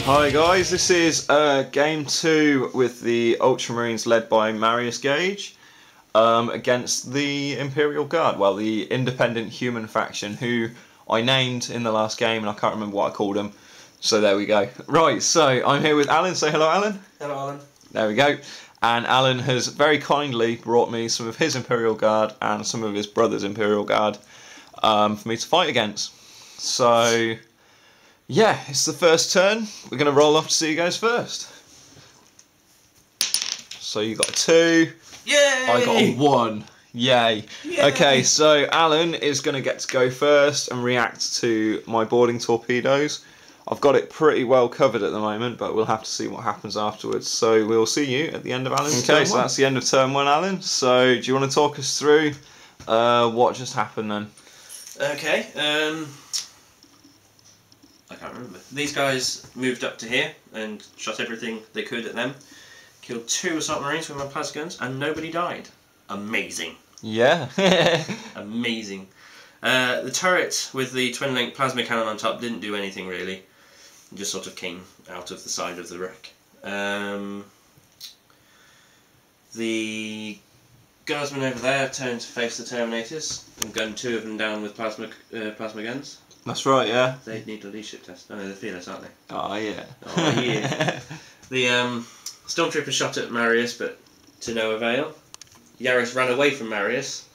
Hi guys, this is game 2 with the Ultramarines led by Marius Gage against the Imperial Guard, well, the independent human faction, who I named in the last game and I can't remember what I called them, so there we go. Right, so I'm here with Alan. Say hello, Alan. Hello, Alan. There we go. And Alan has very kindly brought me some of his Imperial Guard and some of his brother's Imperial Guard for me to fight against. So yeah, it's the first turn. We're going to roll off to see who goes first. So you got a 2. Yay! I got a 1. Yay. Yay! Okay, so Alan is going to get to go first and react to my boarding torpedoes. I've got it pretty well covered at the moment, but we'll have to see what happens afterwards. So we'll see you at the end of Alan's turn. Okay, so that's the end of turn 1, Alan. So do you want to talk us through what just happened then? Okay, I can't remember. These guys moved up to here and shot everything they could at them. Killed 2 assault marines with my plasma guns and nobody died. Amazing. Yeah. Amazing. The turret with the twin-link plasma cannon on top didn't do anything really. It just sort of came out of the side of the wreck. The guardsmen over there turned to face the Terminators and gunned 2 of them down with plasma guns. That's right, yeah. They need a leadership test. Oh, they're fearless, aren't they? Oh, yeah. Oh, yeah. The Stormtroopers shot at Marius, but to no avail. Yaris ran away from Marius.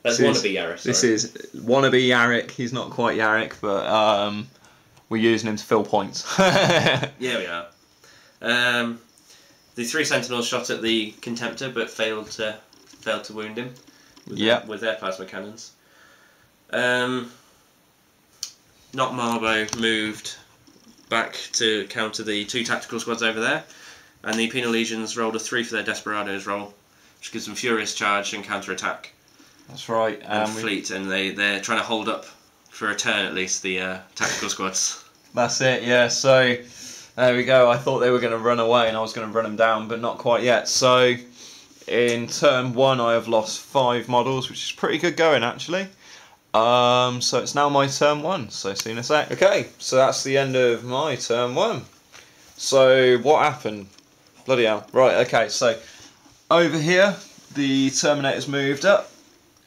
That's wannabe Yaris. This is wannabe Yarrick. He's not quite Yarrick, but we're using him to fill points. Yeah, we are. The 3 Sentinels shot at the Contemptor, but failed to wound him with their plasma cannons. Not Marbo moved back to counter the 2 tactical squads over there, and the Penal Legions rolled a 3 for their Desperados roll, which gives them Furious Charge and counter-attack. That's right. And fleet, and they're trying to hold up for a turn at least, the tactical squads. That's it, yeah. So there we go. I thought they were going to run away and I was going to run them down, but not quite yet. So in turn 1 I have lost 5 models, which is pretty good going actually. So it's now my turn 1, so see you in a sec. Okay, so that's the end of my turn 1. So what happened? Bloody hell. Right, okay, so over here the Terminators moved up,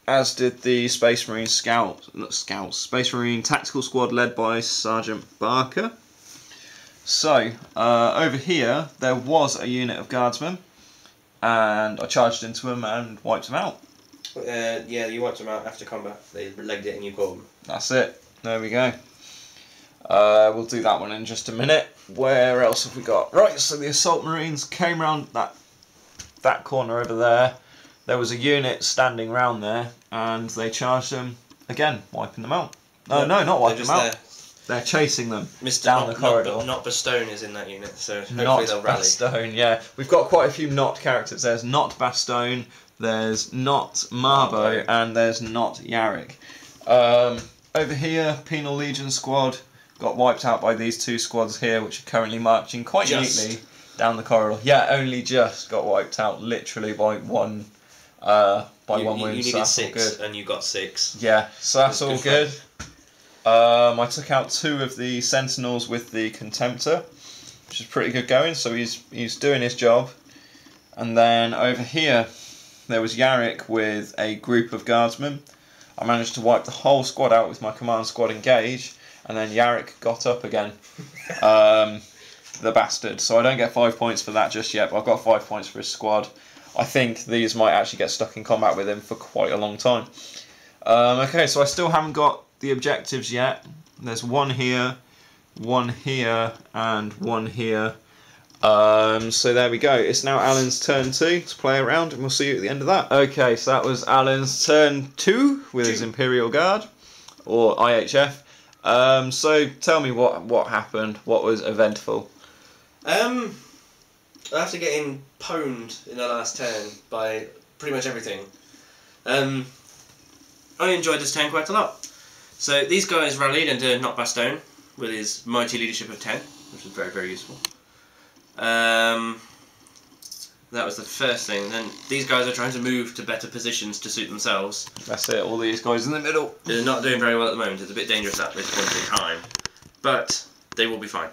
as did the Space Marine Space Marine Tactical Squad led by Sergeant Barker. So over here there was a unit of guardsmen, and I charged into them and wiped them out. Yeah, you wiped them out after combat. They legged it and you caught them. That's it. There we go. We'll do that one in just a minute. Where else have we got? Right, so the Assault Marines came round that corner over there. There was a unit standing round there, and they charged them again, wiping them out. No, not wiping them out. They're chasing them down the corridor. Not Bastone is in that unit, so hopefully they'll rally. Bastone, yeah. We've got quite a few not characters. There's not Bastone, there's not Marbo, and there's not Yarrick. Over here, Penal Legion squad got wiped out by these 2 squads here, which are currently marching quite neatly down the corridor. Yeah, only just got wiped out, literally by one wound. You needed so that's 6, all good. and you got 6. Yeah, so that's all good. I took out 2 of the Sentinels with the Contemptor, which is pretty good going. So he's doing his job. And then over here, there was Yarrick with a group of guardsmen. I managed to wipe the whole squad out with my command squad engage, and then Yarrick got up again. The bastard. So I don't get 5 points for that just yet, but I've got 5 points for his squad. I think these might actually get stuck in combat with him for quite a long time. Okay, so I still haven't got the objectives yet. There's 1 here, 1 here, and 1 here. So there we go. It's now Alan's turn 2 to play around, and we'll see you at the end of that. Okay, so that was Alan's turn 2 with his Imperial Guard, or IHF. So tell me what happened. What was eventful? After getting pwned in the last turn by pretty much everything, I enjoyed this turn quite a lot. So these guys rallied into Not Bastone with his mighty leadership of 10, which was very, very useful. That was the first thing. Then these guys are trying to move to better positions to suit themselves. That's it, all these guys in the middle. They're not doing very well at the moment. It's a bit dangerous at this point in time. But they will be fine.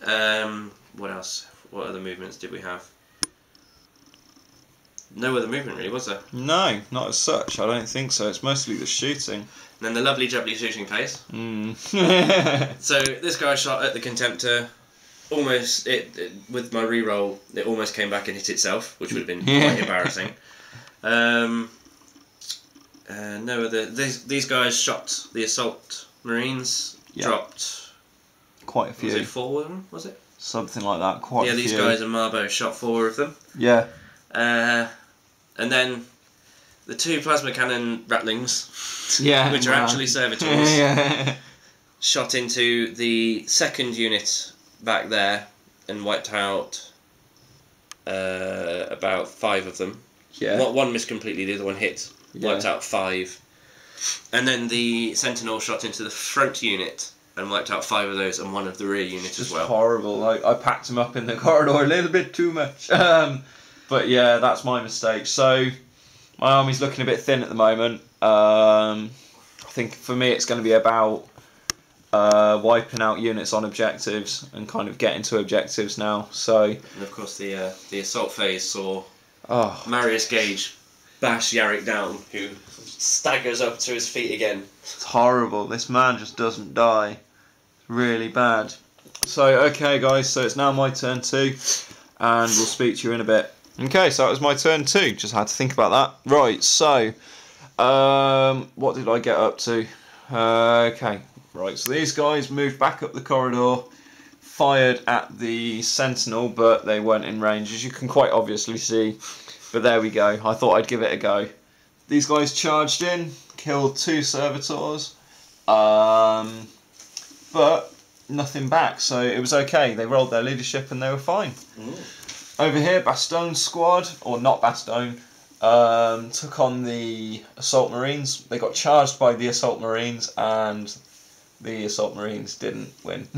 What else? What other movements did we have? No other movement really, was there? No, not as such. I don't think so. It's mostly the shooting. And then the lovely jubbly shooting phase. Mm. So this guy shot at the Contemptor. Almost with my reroll, it almost came back and hit itself, which would have been quite embarrassing. No other. These guys shot the Assault Marines. Yep. Dropped quite a few. Was it 4 of them? Was it? Something like that. Quite. Yeah, a these few. guys and Marbo shot 4 of them. Yeah. And then the 2 plasma cannon ratlings, which are actually servitors, shot into the 2nd unit back there and wiped out about 5 of them. Yeah. One missed completely, the other one hit. Wiped out 5. And then the Sentinel shot into the front unit and wiped out 5 of those and 1 of the rear unit as well. Horrible. I packed him up in the corridor a little bit too much. But yeah, that's my mistake. So my army's looking a bit thin at the moment. I think for me it's going to be about wiping out units on objectives and kind of getting to objectives now. So and of course the assault phase saw Oh. Marius Gage bash Yarrick down, who staggers up to his feet again. It's horrible. This man just doesn't die. It's really bad. So, okay guys, so it's now my turn too, and we'll speak to you in a bit. Okay, so that was my turn too. Just had to think about that. Right, so, what did I get up to? Okay, right, so these guys moved back up the corridor, fired at the Sentinel, but they weren't in range, as you can quite obviously see. But there we go. I thought I'd give it a go. These guys charged in, killed 2 servitors, but nothing back, so it was okay. They rolled their leadership and they were fine. Over here, Bastone's squad, or not Bastone, took on the Assault Marines. They got charged by the Assault Marines, and the Assault Marines didn't win.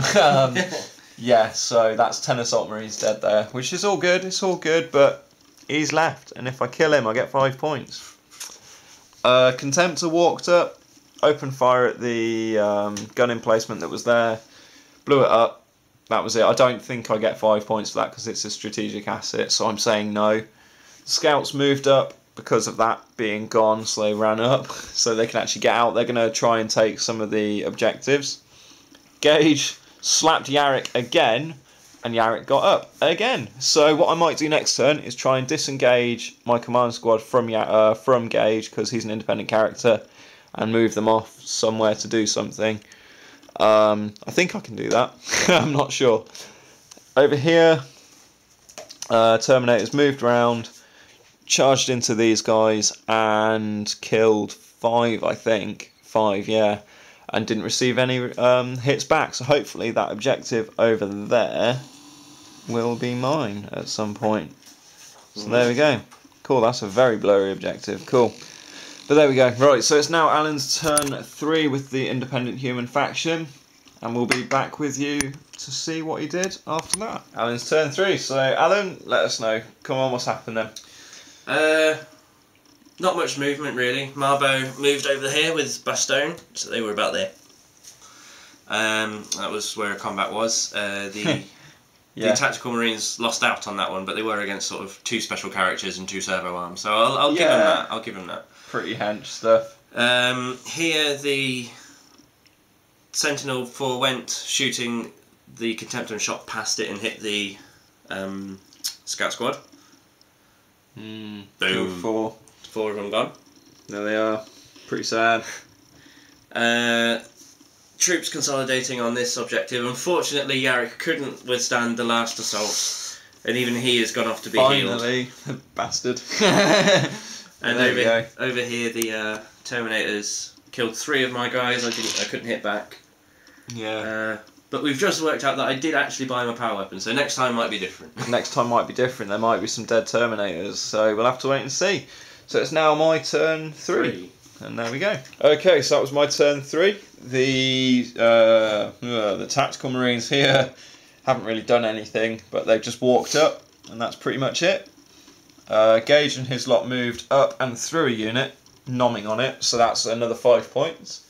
Yeah, so that's 10 Assault Marines dead there, which is all good. It's all good, but he's left, and if I kill him, I get 5 points. Contemptor walked up, opened fire at the gun emplacement that was there, blew it up. That was it. I don't think I get 5 points for that because it's a strategic asset, so I'm saying no. Scouts moved up because of that being gone, so they ran up so they can actually get out. They're going to try and take some of the objectives. Gage slapped Yarrick again, and Yarrick got up again. So what I might do next turn is try and disengage my command squad from Gage, because he's an independent character, and move them off somewhere to do something. I think I can do that. I'm not sure. Over here, Terminators moved around, charged into these guys, and killed 5, I think. 5, yeah. And didn't receive any hits back. So hopefully that objective over there will be mine at some point. So there we go. Cool, that's a very blurry objective. Cool. But there we go. Right, so it's now Alan's turn 3 with the independent human faction. And we'll be back with you to see what he did after that. Alan's turn 3. So Alan, let us know. Come on, what's happened then? Not much movement really. Marbo moved over here with Bastone, so they were about there. That was where combat was. The Tactical Marines lost out on that one, but they were against sort of 2 special characters and 2 servo arms, so I'll give them that. I'll give them that. Pretty hench stuff. Here the Sentinel forewent, shooting the Contemptor and shot past it and hit the Scout Squad. Boom. 4 of them gone. There they are. Pretty sad. Troops consolidating on this objective. Unfortunately, Yarrick couldn't withstand the last assault, and even he has gone off to be healed. Finally, bastard. And over here, the Terminators killed 3 of my guys. I couldn't hit back. Yeah. But we've just worked out that I did actually buy him a power weapon, so next time might be different. Next time might be different. There might be some dead Terminators, so we'll have to wait and see. So it's now my turn 3. And there we go. Okay, so that was my turn 3. The Tactical Marines here haven't really done anything, but they've just walked up, and that's pretty much it. Gage and his lot moved up and through a unit, nomming on it, so that's another 5 points.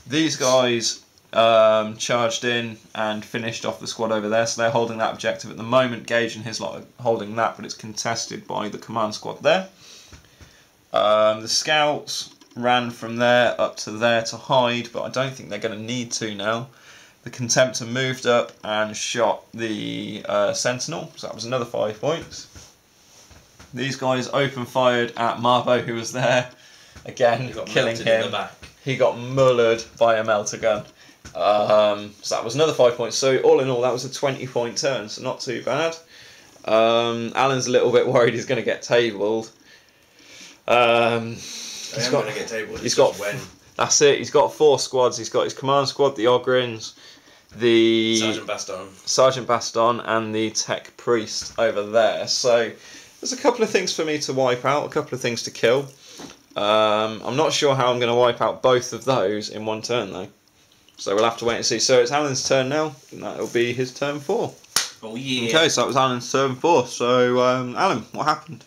These guys charged in and finished off the squad over there, so they're holding that objective at the moment. Gage and his lot are holding that, but it's contested by the command squad there. The scouts ran from there up to there to hide, but I don't think they're going to need to now. The Contemptor moved up and shot the Sentinel, so that was another 5 points. These guys open fired at Marbo, who was there, again killing him. He got mullered by a melter gun. So that was another 5 points. So all in all, that was a 20-point turn, so not too bad. Alan's a little bit worried he's going to get tabled. He's going to get tabled. When. That's it. He's got 4 squads. He's got his command squad, the Ogrins, the Sergeant Baston, and the Tech Priest over there. So there's a couple of things for me to wipe out, a couple of things to kill. I'm not sure how I'm going to wipe out both of those in one turn though. So we'll have to wait and see. So it's Alan's turn now, and that'll be his turn 4. Oh yeah. Okay, so that was Alan's turn 4. So Alan, what happened?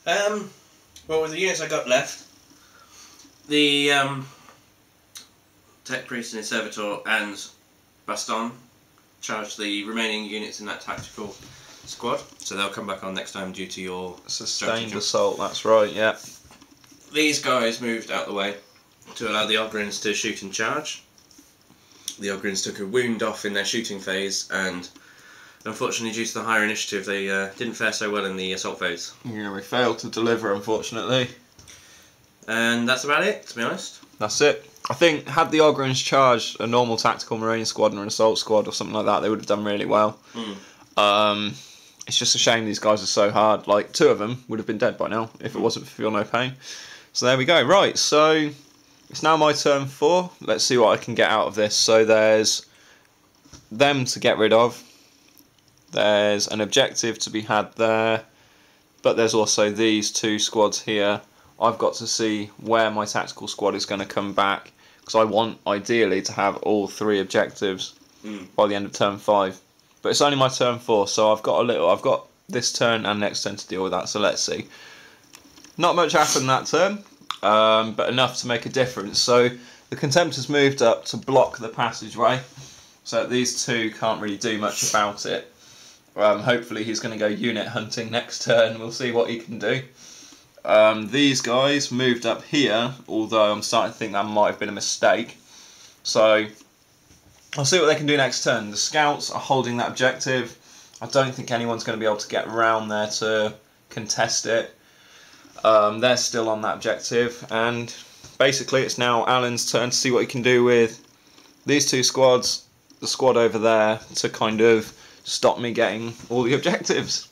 Well, with the units I got left, the Tech Priest and his Servitor and Baston charged the remaining units in that tactical squad, so they'll come back on next time due to your sustained assault. That's right, yeah. These guys moved out the way to allow the Ogrins to shoot and charge. The Ogrins took a wound off in their shooting phase, and unfortunately due to the higher initiative they didn't fare so well in the assault phase. Yeah, we failed to deliver, unfortunately. And that's about it, to be honest. That's it. I think had the Ogrins charged a normal tactical marine squad or an assault squad or something like that, they would have done really well. It's just a shame these guys are so hard. Like, 2 of them would have been dead by now if it wasn't for Feel No Pain. So there we go. Right, so it's now my turn 4. Let's see what I can get out of this. So there's them to get rid of. There's an objective to be had there. But there's also these 2 squads here. I've got to see where my tactical squad is going to come back, because I want ideally to have all 3 objectives by the end of turn 5. But it's only my turn 4, so I've got this turn and next turn to deal with that. So let's see. Not much happened that turn, but enough to make a difference. So the Contemptor's moved up to block the passageway, so these 2 can't really do much about it. Hopefully he's going to go unit hunting next turn. We'll see what he can do. These guys moved up here, although I'm starting to think that might have been a mistake. So I'll see what they can do next turn. The scouts are holding that objective. I don't think anyone's going to be able to get around there to contest it. They're still on that objective, and basically it's now Alan's turn to see what he can do with these 2 squads, the squad over there, to kind of stop me getting all the objectives.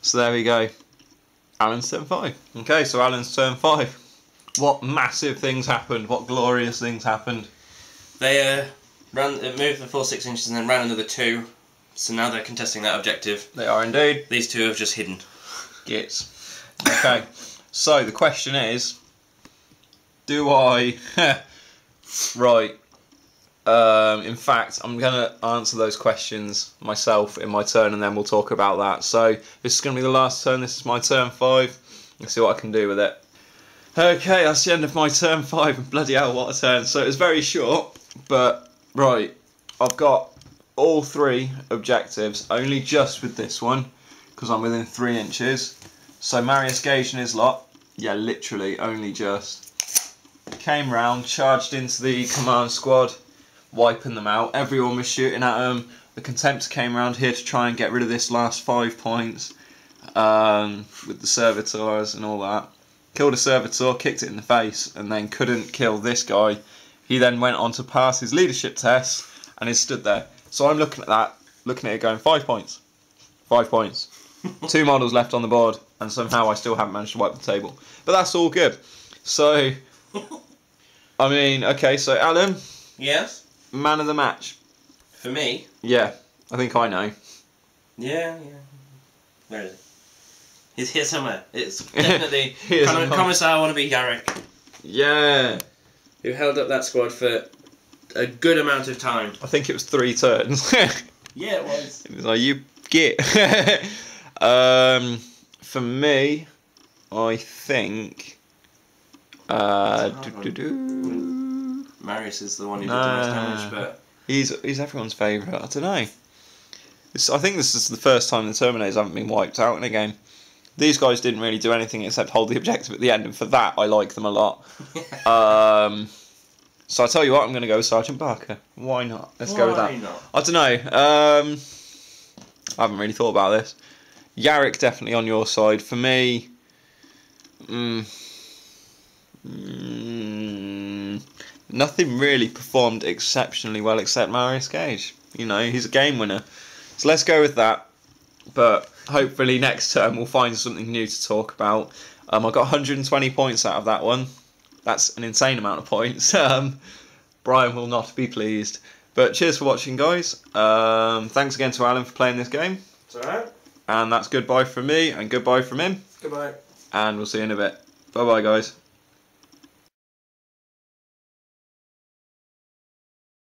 So there we go. Alan's turn 5. Okay, so Alan's turn 5. What massive things happened? What glorious things happened? They moved the full 6 inches and then ran another 2. So now they're contesting that objective. They are indeed. These 2 have just hidden. Gits. Okay, so the question is, do I... right. In fact, I'm going to answer those questions myself in my turn, and then we'll talk about that. So this is going to be the last turn. This is my turn 5. Let's see what I can do with it. Okay, that's the end of my turn 5. Bloody hell, what a turn. So it was very short, but right, I've got all 3 objectives, only just with this one, because I'm within 3 inches. So Marius Gage and his lot, yeah, literally only just, came round, charged into the command squad, wiping them out. Everyone was shooting at them. The Contemptor came around here to try and get rid of this last 5 points with the Servitors and all that. Killed a Servitor, kicked it in the face, and then couldn't kill this guy. He then went on to pass his leadership test and is stood there. So I'm looking at that, looking at it going, 5 points. 5 points. 2 models left on the board, and somehow I still haven't managed to wipe the table. But that's all good. So, I mean, okay, so Alan? Yes? Man of the match. For me? Yeah, I think I know. Yeah. Where is it? He's here somewhere. It's definitely Commissar Wannabe Garrick. Yeah. Who held up that squad for a good amount of time. I think it was 3 turns. Yeah, it was. It was like, you get. For me, I think... Marius is the one who did the most damage, but he's everyone's favourite. I don't know. I think this is the first time the Terminators haven't been wiped out in a game. These guys didn't really do anything except hold the objective at the end, and for that I like them a lot. So I tell you what, I'm going to go with Sergeant Barker. Why not? Let's go with that. Not? I don't know. I haven't really thought about this. Yarrick definitely on your side. For me, nothing really performed exceptionally well except Marius Gage. You know, he's a game winner. So let's go with that. But hopefully next term we'll find something new to talk about. I got 120 points out of that one. That's an insane amount of points. Brian will not be pleased. But cheers for watching, guys. Thanks again to Alan for playing this game. It's alright. And that's goodbye from me and goodbye from him. Goodbye. And we'll see you in a bit. Bye-bye, guys.